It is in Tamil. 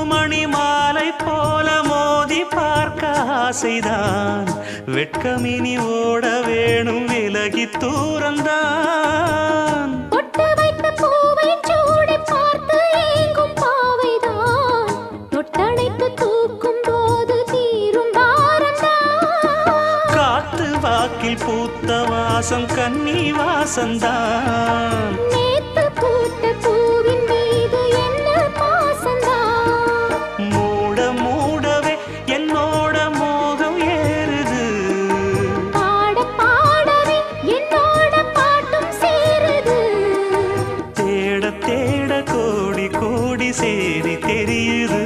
முத்துமணி மாலை போல மோதி பார்க்க ஆசைதான் வெட்கமினி ஓட வேணும் விலகி தூரந்தான் பொட்டு வைத்த பூவை சூடி பார்த்து ஏங்கும் பாவைதான் தொட்டணைத்து தூக்கும் போது தீரும் பாரந்தான் காத்து வாக்கில் பூத்த வாசம் கன்னி வாசந்தான் நேத்து பூத்த பூவின் மீது என்ன பாசந்தான் மூட மூடவே என்னோட மோகம் ஏறுது பாட பாடவே என்னோட பாட்டும் சேருது தேட தேட கோடி கோடி சேரி தெரியுது